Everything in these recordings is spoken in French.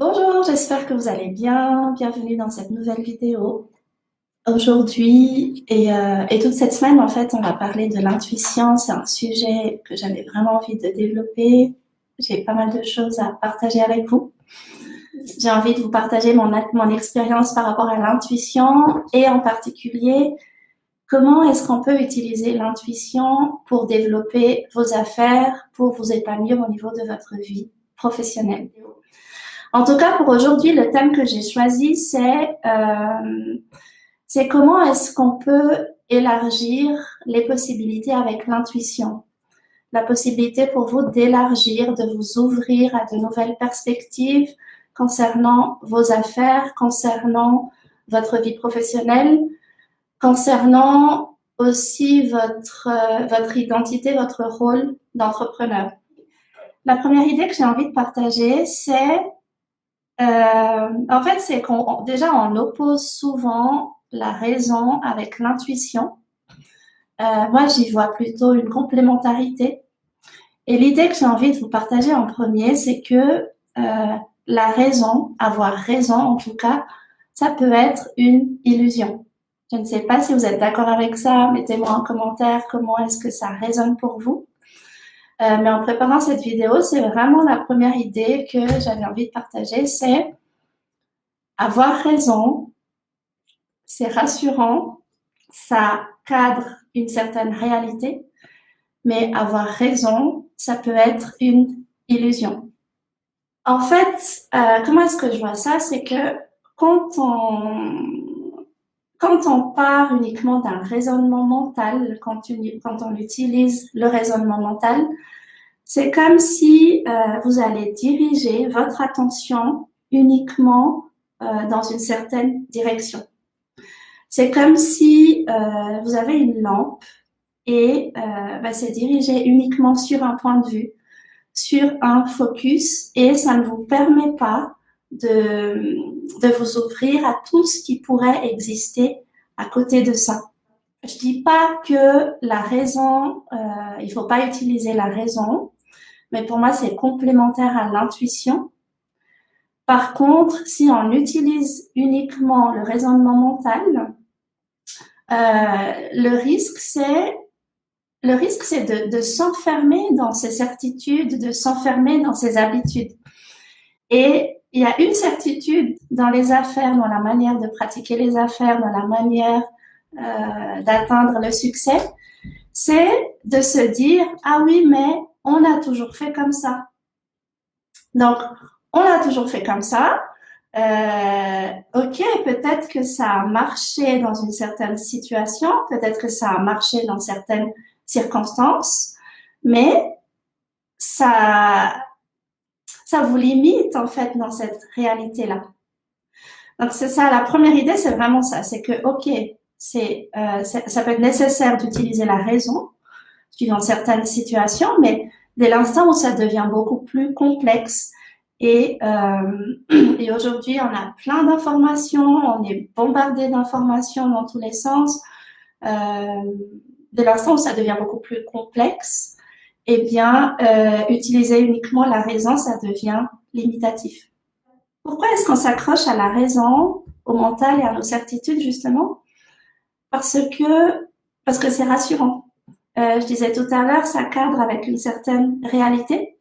Bonjour, j'espère que vous allez bien. Bienvenue dans cette nouvelle vidéo. Aujourd'hui et toute cette semaine, en fait, on va parler de l'intuition. C'est un sujet que j'avais vraiment envie de développer. J'ai pas mal de choses à partager avec vous. J'ai envie de vous partager mon expérience par rapport à l'intuition et en particulier, comment est-ce qu'on peut utiliser l'intuition pour développer vos affaires, pour vous épanouir au niveau de votre vie professionnelle. En tout cas, pour aujourd'hui, le thème que j'ai choisi, c'est comment est-ce qu'on peut élargir les possibilités avec l'intuition. La possibilité pour vous d'élargir, de vous ouvrir à de nouvelles perspectives concernant vos affaires, concernant votre vie professionnelle, concernant aussi votre identité, votre rôle d'entrepreneur. La première idée que j'ai envie de partager, en fait, c'est déjà on oppose souvent la raison avec l'intuition. Moi, j'y vois plutôt une complémentarité. Et l'idée que j'ai envie de vous partager en premier, c'est que la raison, avoir raison en tout cas, ça peut être une illusion. Je ne sais pas si vous êtes d'accord avec ça. Mettez-moi en commentaire comment est-ce que ça résonne pour vous. Mais en préparant cette vidéo, c'est vraiment la première idée que j'avais envie de partager, c'est avoir raison, c'est rassurant, ça cadre une certaine réalité, mais avoir raison, ça peut être une illusion. En fait, comment est-ce que je vois ça? C'est que quand on part uniquement d'un raisonnement mental, quand on utilise le raisonnement mental, c'est comme si vous allez diriger votre attention uniquement dans une certaine direction. C'est comme si vous avez une lampe et c'est dirigé uniquement sur un point de vue, sur un focus, et ça ne vous permet pas de vous ouvrir à tout ce qui pourrait exister à côté de ça. Je dis pas que la raison, il faut pas utiliser la raison, mais pour moi c'est complémentaire à l'intuition. Par contre, si on utilise uniquement le raisonnement mental, le risque, c'est de s'enfermer dans ses certitudes, de s'enfermer dans ses habitudes. Et il y a une certitude dans les affaires, dans la manière de pratiquer les affaires, dans la manière d'atteindre le succès, c'est de se dire « Ah oui, mais on a toujours fait comme ça. » Donc, on a toujours fait comme ça. Ok, peut-être que ça a marché dans une certaine situation, peut-être que ça a marché dans certaines circonstances, mais ça vous limite en fait dans cette réalité-là. Donc c'est ça, la première idée, c'est vraiment ça, c'est que ok, ça peut être nécessaire d'utiliser la raison suivant certaines situations, mais dès l'instant où ça devient beaucoup plus complexe et aujourd'hui on a plein d'informations, on est bombardé d'informations dans tous les sens. Dès l'instant où ça devient beaucoup plus complexe, eh bien, utiliser uniquement la raison, ça devient limitatif. Pourquoi est-ce qu'on s'accroche à la raison, au mental et à nos certitudes, justement? Parce que c'est rassurant. Je disais tout à l'heure, ça cadre avec une certaine réalité.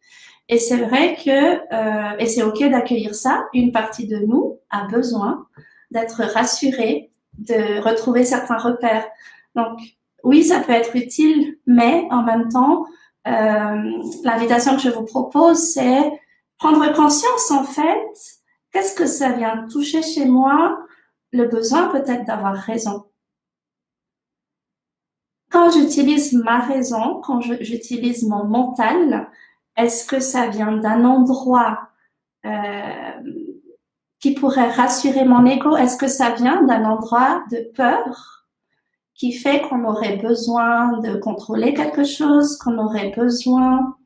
Et c'est vrai que, et c'est OK d'accueillir ça, une partie de nous a besoin d'être rassurée, de retrouver certains repères. Donc, oui, ça peut être utile, mais en même temps, l'invitation que je vous propose, c'est prendre conscience, en fait, qu'est-ce que ça vient toucher chez moi, le besoin peut-être d'avoir raison. Quand j'utilise ma raison, quand j'utilise mon mental, est-ce que ça vient d'un endroit qui pourrait rassurer mon ego? Est-ce que ça vient d'un endroit de peur qui fait qu'on aurait besoin de contrôler quelque chose, qu'on aurait besoin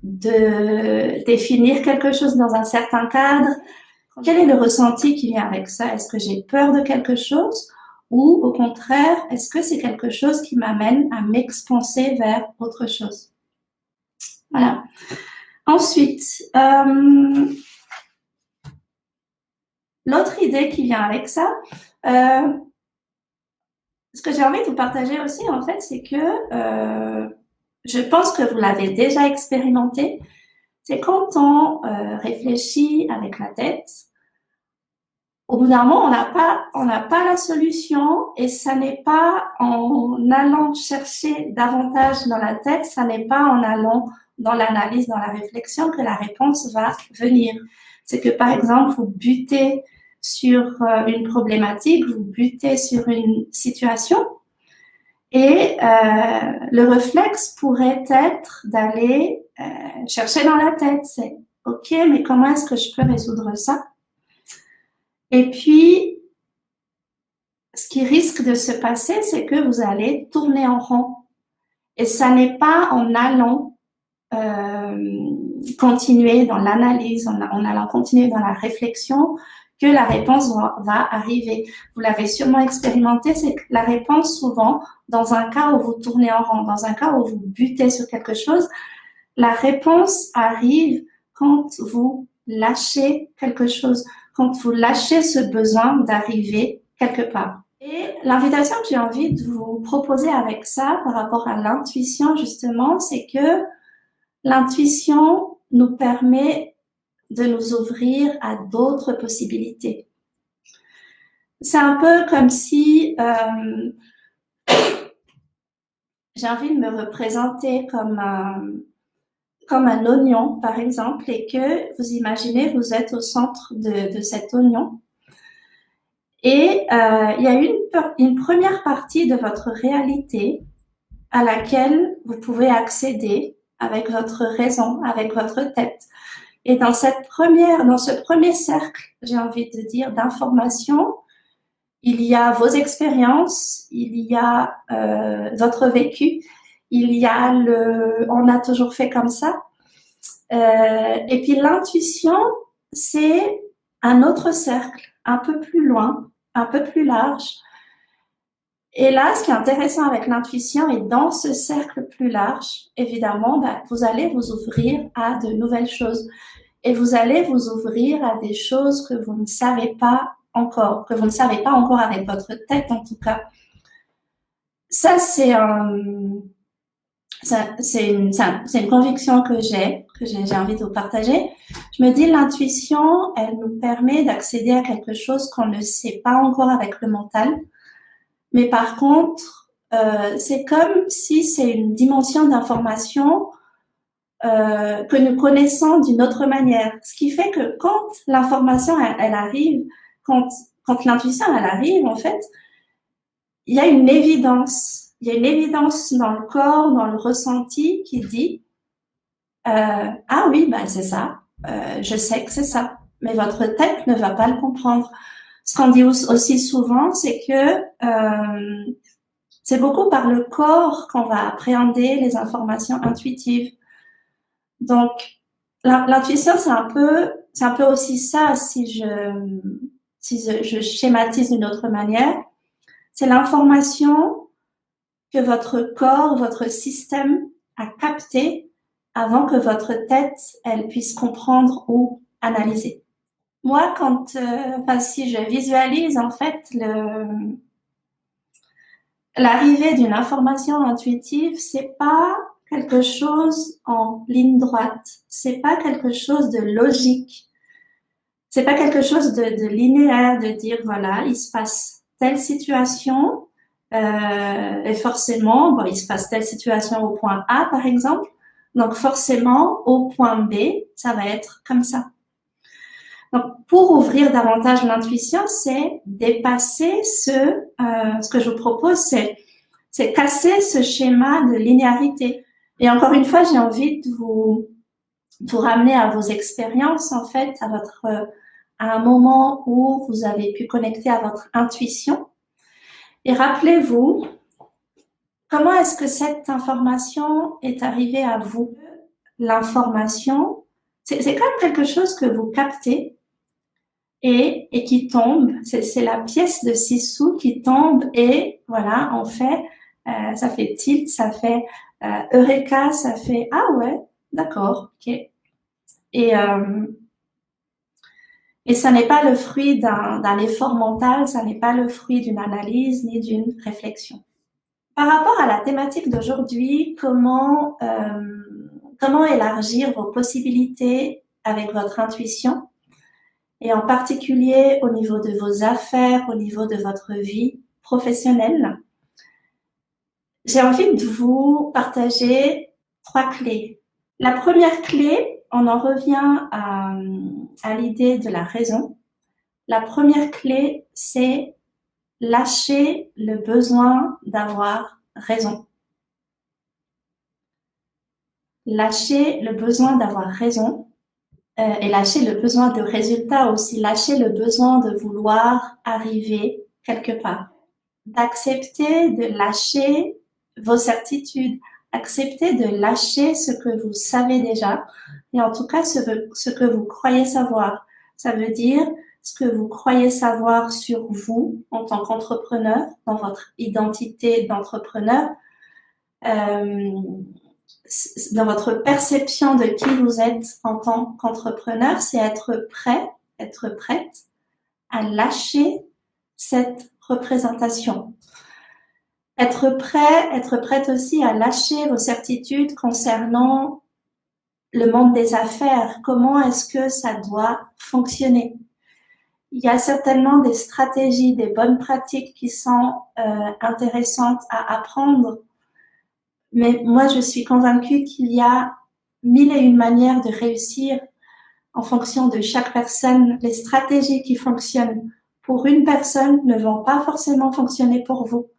de définir quelque chose dans un certain cadre? Quel est le ressenti qui vient avec ça? Est-ce que j'ai peur de quelque chose ou au contraire, est-ce que c'est quelque chose qui m'amène à m'expanser vers autre chose? Voilà. Ensuite, L'autre idée qui vient avec ça, ce que j'ai envie de vous partager aussi, en fait, c'est que je pense que vous l'avez déjà expérimenté. C'est quand on réfléchit avec la tête, au bout d'un moment, on n'a pas la solution et ça n'est pas en allant chercher davantage dans la tête, ça n'est pas en allant dans l'analyse, dans la réflexion que la réponse va venir. C'est que, par exemple, vous butez sur une problématique, vous butez sur une situation et le réflexe pourrait être d'aller chercher dans la tête. C'est OK, mais comment est-ce que je peux résoudre ça? Et puis, ce qui risque de se passer, c'est que vous allez tourner en rond. Et ça n'est pas en allant continuer dans l'analyse, en allant continuer dans la réflexion, que la réponse va arriver. Vous l'avez sûrement expérimenté, c'est que la réponse, souvent, dans un cas où vous tournez en rond, dans un cas où vous butez sur quelque chose, la réponse arrive quand vous lâchez quelque chose, quand vous lâchez ce besoin d'arriver quelque part. Et l'invitation que j'ai envie de vous proposer avec ça, par rapport à l'intuition, justement, c'est que l'intuition nous permet de nous ouvrir à d'autres possibilités. C'est un peu comme si j'ai envie de me représenter comme un oignon, par exemple, et que vous imaginez, vous êtes au centre de cet oignon. Et il y a une première partie de votre réalité à laquelle vous pouvez accéder avec votre raison, avec votre tête. Et dans ce premier cercle, j'ai envie de dire, d'information, il y a vos expériences, il y a votre vécu, il y a on a toujours fait comme ça. Et puis l'intuition, c'est un autre cercle, un peu plus loin, un peu plus large. Et là, ce qui est intéressant avec l'intuition, et dans ce cercle plus large, évidemment, vous allez vous ouvrir à de nouvelles choses. Et vous allez vous ouvrir à des choses que vous ne savez pas encore, que vous ne savez pas encore avec votre tête, en tout cas. Ça, c'est une conviction que j'ai envie de vous partager. Je me dis, l'intuition, elle nous permet d'accéder à quelque chose qu'on ne sait pas encore avec le mental. Mais par contre, c'est comme si c'est une dimension d'information que nous connaissons d'une autre manière. Ce qui fait que quand l'information, elle arrive, quand l'intuition, elle arrive, en fait, il y a une évidence. Il y a une évidence dans le corps, dans le ressenti qui dit ah oui, ben c'est ça, je sais que c'est ça. Mais votre tête ne va pas le comprendre. Ce qu'on dit aussi souvent, c'est que c'est beaucoup par le corps qu'on va appréhender les informations intuitives. Donc, l'intuition, c'est un peu aussi ça, si je schématise d'une autre manière. C'est l'information que votre corps, votre système a capté avant que votre tête, elle puisse comprendre ou analyser. Moi, si je visualise, en fait, l'arrivée d'une information intuitive, c'est pas quelque chose en ligne droite. C'est pas quelque chose de logique. C'est pas quelque chose de linéaire, de dire voilà, il se passe telle situation et forcément, bon, il se passe telle situation au point A par exemple, donc forcément au point B, ça va être comme ça. Donc pour ouvrir davantage l'intuition, c'est dépasser ce que je vous propose, c'est casser ce schéma de linéarité. Et encore une fois, j'ai envie de vous ramener à vos expériences, en fait, à un moment où vous avez pu connecter à votre intuition. Et rappelez-vous, comment est-ce que cette information est arrivée à vous? L'information, c'est quand même quelque chose que vous captez et qui tombe. C'est la pièce de 6 sous qui tombe et voilà, en fait, ça fait tilt, ça fait eureka, ça fait ah ouais, d'accord, ok. Et Et ça n'est pas le fruit d'un effort mental, ça n'est pas le fruit d'une analyse ni d'une réflexion. Par rapport à la thématique d'aujourd'hui, comment élargir vos possibilités avec votre intuition, et en particulier au niveau de vos affaires, au niveau de votre vie professionnelle. J'ai envie de vous partager 3 clés. La première clé, on en revient à l'idée de la raison. La première clé, c'est lâcher le besoin d'avoir raison. Lâcher le besoin d'avoir raison et lâcher le besoin de résultat aussi, lâcher le besoin de vouloir arriver quelque part. D'accepter de lâcher vos certitudes, accepter de lâcher ce que vous savez déjà, et en tout cas ce que vous croyez savoir. Ça veut dire ce que vous croyez savoir sur vous en tant qu'entrepreneur, dans votre identité d'entrepreneur, dans votre perception de qui vous êtes en tant qu'entrepreneur, c'est être prêt, être prête à lâcher cette représentation. Être prête aussi à lâcher vos certitudes concernant le monde des affaires. Comment est-ce que ça doit fonctionner? Il y a certainement des stratégies, des bonnes pratiques qui sont intéressantes à apprendre. Mais moi, je suis convaincue qu'il y a 1001 manières de réussir en fonction de chaque personne. Les stratégies qui fonctionnent pour une personne ne vont pas forcément fonctionner pour vous.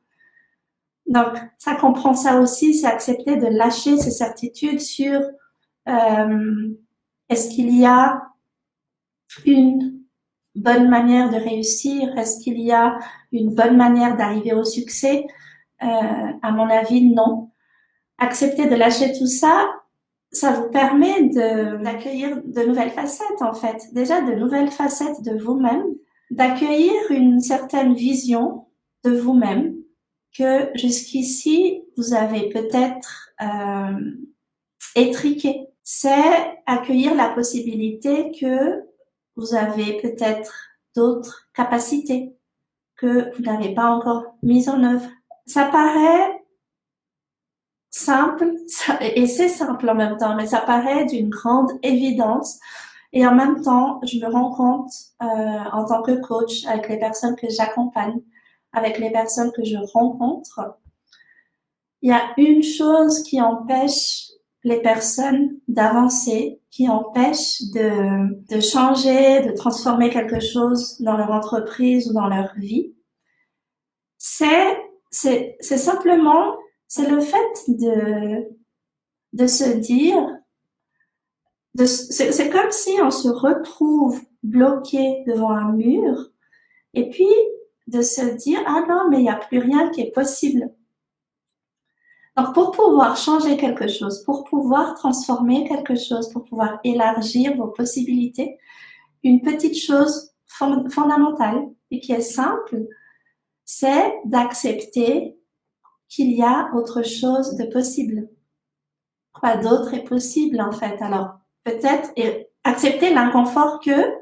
Donc, ça comprend ça aussi, c'est accepter de lâcher ses certitudes sur est-ce qu'il y a une bonne manière de réussir, est-ce qu'il y a une bonne manière d'arriver au succès? À mon avis, non. Accepter de lâcher tout ça, ça vous permet d'accueillir de nouvelles facettes en fait. Déjà de nouvelles facettes de vous-même, d'accueillir une certaine vision de vous-même que jusqu'ici vous avez peut-être étriqué. C'est accueillir la possibilité que vous avez peut-être d'autres capacités que vous n'avez pas encore mises en œuvre. Ça paraît simple, et c'est simple en même temps, mais ça paraît d'une grande évidence. Et en même temps, je me rends compte en tant que coach, avec les personnes que j'accompagne, avec les personnes que je rencontre, il y a une chose qui empêche les personnes d'avancer, qui empêche de changer, de transformer quelque chose dans leur entreprise ou dans leur vie. C'est simplement, c'est le fait de se dire, c'est comme si on se retrouve bloqué devant un mur et puis de se dire, ah non, mais il n'y a plus rien qui est possible. Donc, pour pouvoir changer quelque chose, pour pouvoir transformer quelque chose, pour pouvoir élargir vos possibilités, une petite chose fondamentale et qui est simple, c'est d'accepter qu'il y a autre chose de possible. Quoi d'autre est possible en fait? Alors, peut-être accepter l'inconfort que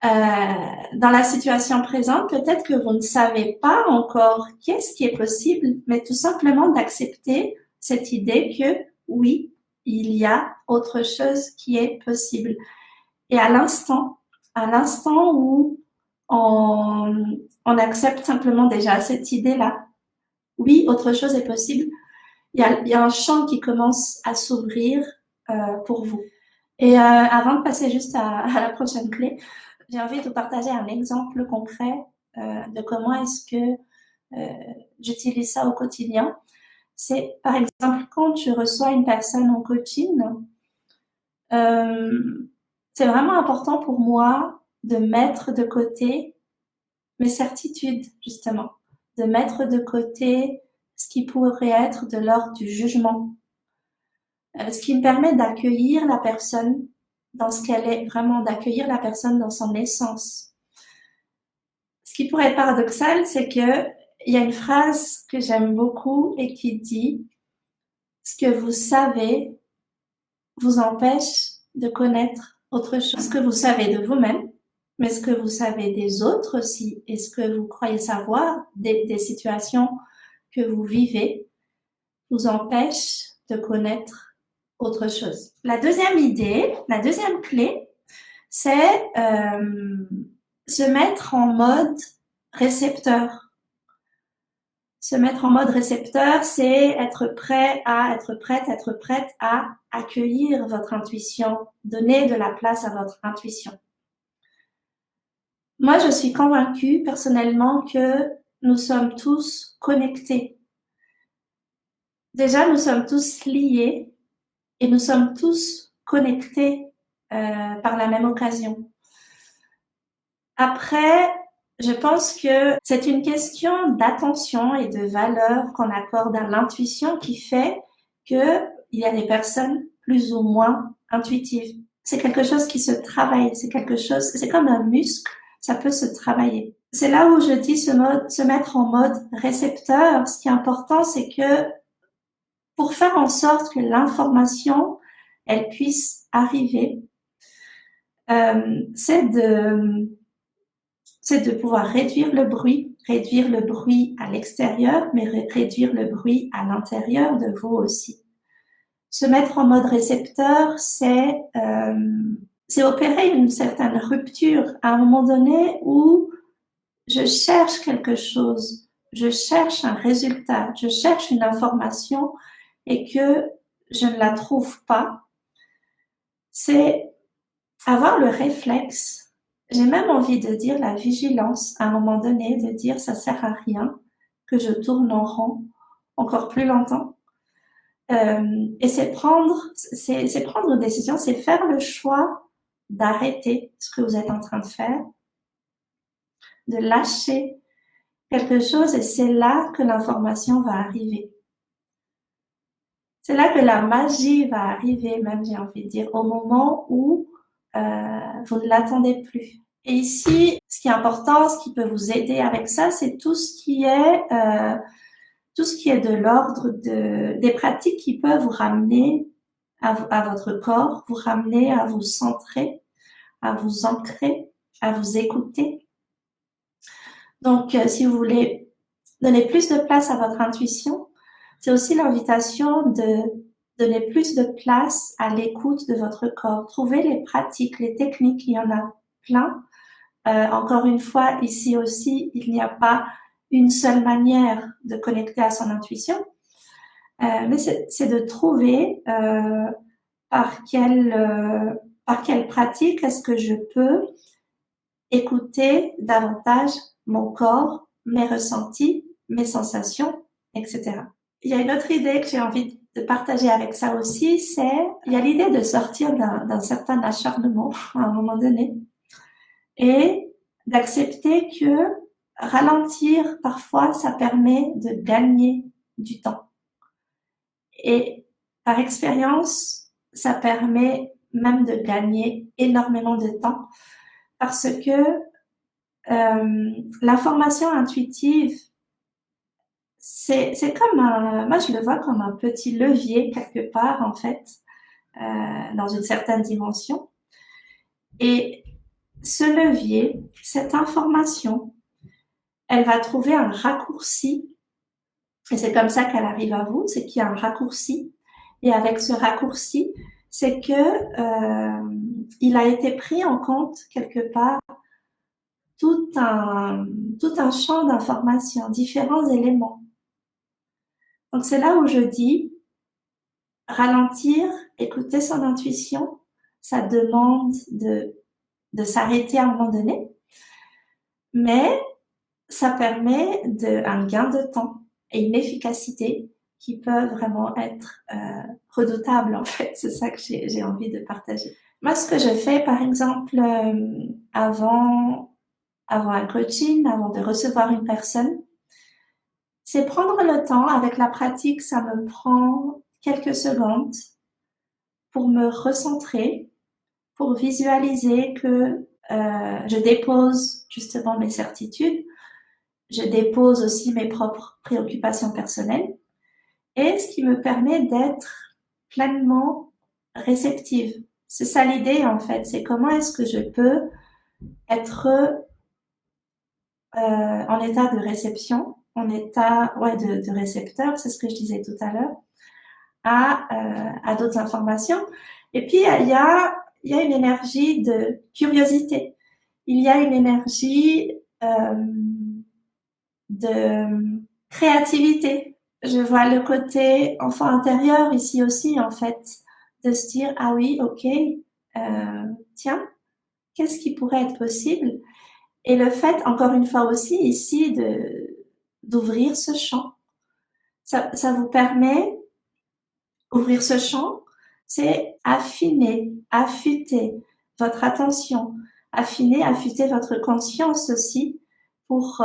dans la situation présente, peut-être que vous ne savez pas encore qu'est-ce qui est possible, mais tout simplement d'accepter cette idée que oui, il y a autre chose qui est possible. Et à l'instant où on accepte simplement déjà cette idée-là, oui, autre chose est possible, il y a un champ qui commence à s'ouvrir pour vous. Et avant de passer juste à la prochaine clé, j'ai envie de vous partager un exemple concret de comment est-ce que j'utilise ça au quotidien. C'est par exemple quand je reçois une personne en coaching, c'est vraiment important pour moi de mettre de côté mes certitudes, justement, de mettre de côté ce qui pourrait être de l'ordre du jugement, ce qui me permet d'accueillir la personne dans ce qu'elle est, vraiment d'accueillir la personne dans son essence. Ce qui pourrait être paradoxal, c'est que il y a une phrase que j'aime beaucoup et qui dit « Ce que vous savez vous empêche de connaître autre chose. » Ce que vous savez de vous-même mais ce que vous savez des autres aussi, et ce que vous croyez savoir des situations que vous vivez, vous empêche de connaître autre chose. La deuxième idée, la deuxième clé, c'est se mettre en mode récepteur. Se mettre en mode récepteur, c'est être prête, être prête à accueillir votre intuition, donner de la place à votre intuition. Moi, je suis convaincue personnellement que nous sommes tous connectés. Déjà, nous sommes tous liés et nous sommes tous connectés par la même occasion. Après, je pense que c'est une question d'attention et de valeur qu'on accorde à l'intuition qui fait qu'il y a des personnes plus ou moins intuitives. C'est quelque chose qui se travaille, c'est quelque chose, c'est comme un muscle, ça peut se travailler. C'est là où je dis se mettre en mode récepteur. Ce qui est important, c'est que pour faire en sorte que l'information, elle puisse arriver, c'est de pouvoir réduire le bruit à l'extérieur, mais réduire le bruit à l'intérieur de vous aussi. Se mettre en mode récepteur, c'est opérer une certaine rupture à un moment donné où je cherche quelque chose, je cherche un résultat, je cherche une information et que je ne la trouve pas. C'est avoir le réflexe, j'ai même envie de dire la vigilance à un moment donné, de dire ça sert à rien que je tourne en rond encore plus longtemps. Et c'est prendre une décision, c'est faire le choix d'arrêter ce que vous êtes en train de faire, de lâcher quelque chose et c'est là que l'information va arriver. C'est là que la magie va arriver, même j'ai envie de dire, au moment où vous ne l'attendez plus. Et ici, ce qui est important, ce qui peut vous aider avec ça, c'est tout ce qui est de l'ordre des pratiques qui peuvent vous ramener à votre corps, vous ramener à vous centrer, à vous ancrer, à vous écouter. Donc, si vous voulez donner plus de place à votre intuition, c'est aussi l'invitation de donner plus de place à l'écoute de votre corps. Trouvez les pratiques, les techniques, il y en a plein. Encore une fois, ici aussi, il n'y a pas une seule manière de connecter à son intuition, mais c'est de trouver par quelle pratique est-ce que je peux écouter davantage mon corps, mes ressentis, mes sensations, etc. Il y a une autre idée que j'ai envie de partager avec ça aussi, il y a l'idée de sortir d'un certain acharnement à un moment donné et d'accepter que ralentir, parfois, ça permet de gagner du temps. Et par expérience, ça permet même de gagner énormément de temps parce que l'information intuitive, c'est comme moi je le vois comme un petit levier quelque part en fait, dans une certaine dimension. Et ce levier, cette information, elle va trouver un raccourci, et c'est comme ça qu'elle arrive à vous, c'est qu'il y a un raccourci, et avec ce raccourci, c'est que il a été pris en compte quelque part tout un champ d'informations, différents éléments. Donc c'est là où je dis ralentir, écouter son intuition, ça demande de s'arrêter à un moment donné, mais ça permet un gain de temps et une efficacité qui peut vraiment être redoutable en fait. C'est ça que j'ai envie de partager. Moi, ce que je fais, par exemple, avant un coaching, avant de recevoir une personne, c'est prendre le temps. Avec la pratique, ça me prend quelques secondes pour me recentrer, pour visualiser que je dépose justement mes certitudes, je dépose aussi mes propres préoccupations personnelles, et ce qui me permet d'être pleinement réceptive. C'est ça l'idée en fait, c'est comment est-ce que je peux être en état de réception, en état de récepteur, c'est ce que je disais tout à l'heure, à d'autres informations. Et puis, il y a une énergie de curiosité. Il y a une énergie de créativité. Je vois le côté enfant intérieur ici aussi, en fait, de se dire, ah oui, ok, tiens, qu'est-ce qui pourrait être possible? Et le fait, encore une fois aussi, ici, d'ouvrir ce champ. Ça vous permet, ouvrir ce champ, c'est affiner, affûter votre attention, affiner, affûter votre conscience aussi pour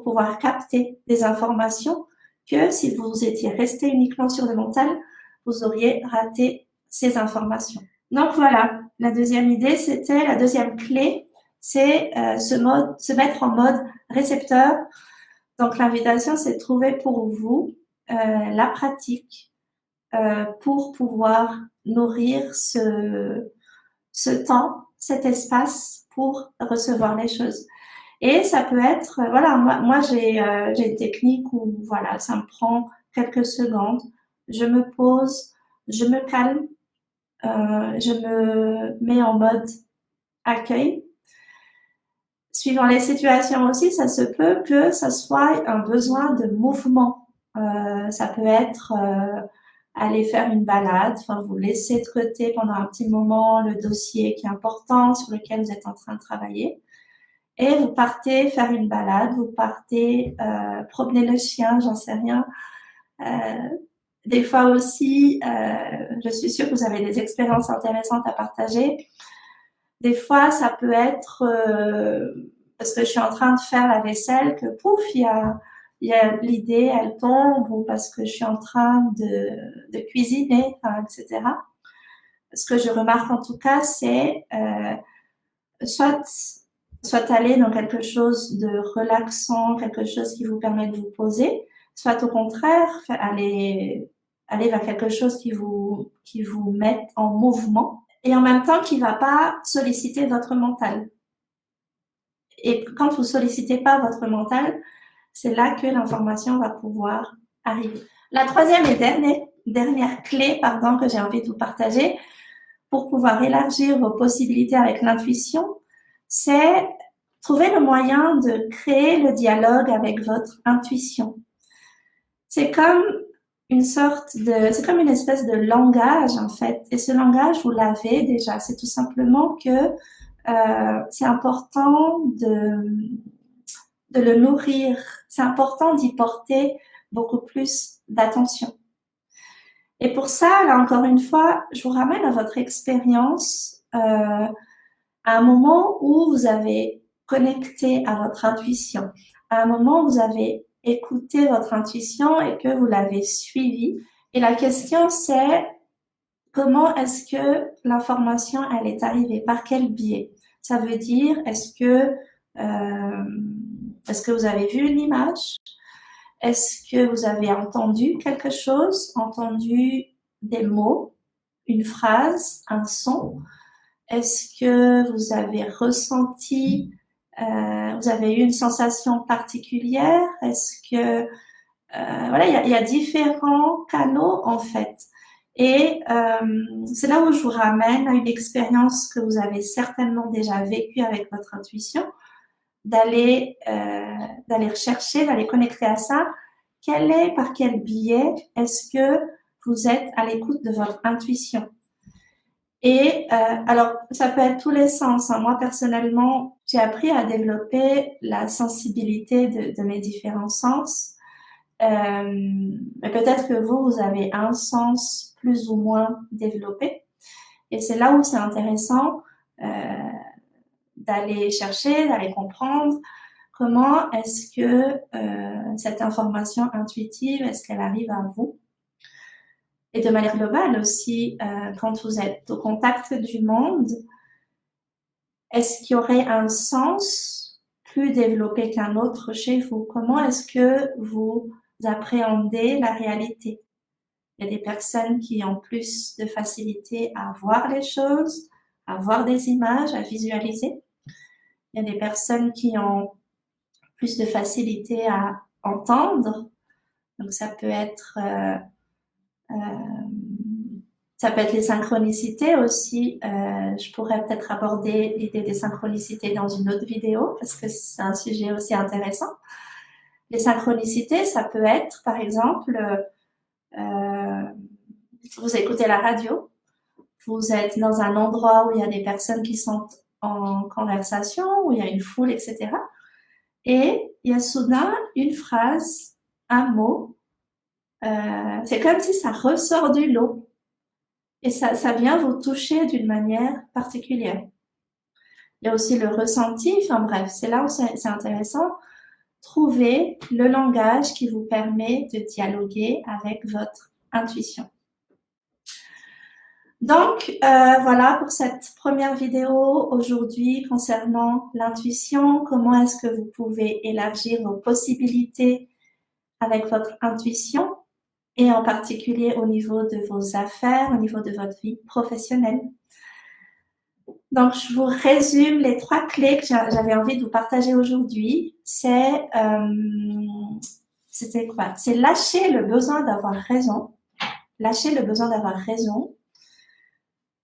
pouvoir capter des informations que si vous étiez resté uniquement sur le mental, vous auriez raté ces informations. Donc voilà, la deuxième idée, c'était la deuxième clé, c'est se mettre en mode récepteur. Donc l'invitation, c'est de trouver pour vous la pratique pour pouvoir nourrir ce temps, cet espace pour recevoir les choses. Et ça peut être, voilà, moi j'ai une technique où voilà, ça me prend quelques secondes, je me pose, je me calme, je me mets en mode accueil. Suivant les situations aussi, ça se peut que ça soit un besoin de mouvement. Ça peut être aller faire une balade, enfin vous laissez de côté pendant un petit moment le dossier qui est important sur lequel vous êtes en train de travailler et vous partez faire une balade, vous partez promener le chien, j'en sais rien. Des fois aussi, je suis sûre que vous avez des expériences intéressantes à partager. Des fois, ça peut être parce que je suis en train de faire la vaisselle que pouf, il y a l'idée, elle tombe, ou parce que je suis en train de cuisiner, enfin, etc. Ce que je remarque en tout cas, c'est soit soit aller dans quelque chose de relaxant, quelque chose qui vous permet de vous poser, soit au contraire aller vers quelque chose qui vous mette en mouvement et en même temps qui va pas solliciter votre mental. Et quand vous sollicitez pas votre mental, c'est là que l'information va pouvoir arriver. La troisième et dernière clé, pardon, que j'ai envie de vous partager pour pouvoir élargir vos possibilités avec l'intuition, c'est trouver le moyen de créer le dialogue avec votre intuition. C'est comme c'est comme une espèce de langage en fait. Et ce langage, vous l'avez déjà. C'est tout simplement que c'est important de le nourrir. C'est important d'y porter beaucoup plus d'attention. Et pour ça, là encore une fois, je vous ramène à votre expérience, à un moment où vous avez connecté à votre intuition, à un moment où vous avez écouté votre intuition et que vous l'avez suivie. Et la question c'est comment est-ce que l'information elle est arrivée, par quel biais? Ça veut dire est-ce que vous avez vu une image? Est-ce que vous avez entendu quelque chose, entendu des mots, une phrase, un son? Est-ce que vous avez ressenti, vous avez eu une sensation particulière? Est-ce que, voilà, il y a différents canaux en fait. Et c'est là où je vous ramène à une expérience que vous avez certainement déjà vécue avec votre intuition, d'aller rechercher, d'aller connecter à ça. Par quel biais est-ce que vous êtes à l'écoute de votre intuition? Et alors, ça peut être tous les sens. Hein. Moi, personnellement, j'ai appris à développer la sensibilité de mes différents sens. Mais peut-être que vous avez un sens plus ou moins développé. Et c'est là où c'est intéressant d'aller chercher, d'aller comprendre comment est-ce que cette information intuitive, est-ce qu'elle arrive à vous? Et de manière globale aussi, quand vous êtes au contact du monde, est-ce qu'il y aurait un sens plus développé qu'un autre chez vous? Comment est-ce que vous appréhendez la réalité? Il y a des personnes qui ont plus de facilité à voir les choses, à voir des images, à visualiser. Il y a des personnes qui ont plus de facilité à entendre. Donc, ça peut être les synchronicités aussi. Je pourrais peut-être aborder l'idée des synchronicités dans une autre vidéo parce que c'est un sujet aussi intéressant. Les synchronicités, ça peut être, par exemple, vous écoutez la radio, vous êtes dans un endroit où il y a des personnes qui sont en conversation, où il y a une foule, etc. Et il y a soudain une phrase, un mot, c'est comme si ça ressort du lot. Et ça vient vous toucher d'une manière particulière. Il y a aussi le ressenti, enfin bref, c'est là où c'est intéressant. Trouver le langage qui vous permet de dialoguer avec votre intuition. Donc, voilà pour cette première vidéo aujourd'hui concernant l'intuition. Comment est-ce que vous pouvez élargir vos possibilités avec votre intuition et en particulier au niveau de vos affaires, au niveau de votre vie professionnelle. Donc, je vous résume les 3 clés que j'avais envie de vous partager aujourd'hui. C'était quoi? C'est lâcher le besoin d'avoir raison. Lâcher le besoin d'avoir raison.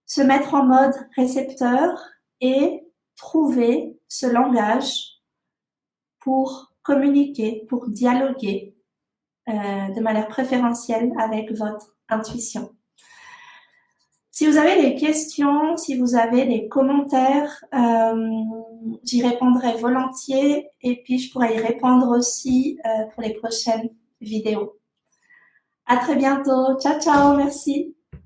Se mettre en mode récepteur et trouver ce langage pour communiquer, pour dialoguer de manière préférentielle avec votre intuition. Si vous avez des questions, si vous avez des commentaires, j'y répondrai volontiers et puis je pourrai y répondre aussi pour les prochaines vidéos. À très bientôt. Ciao, ciao. Merci.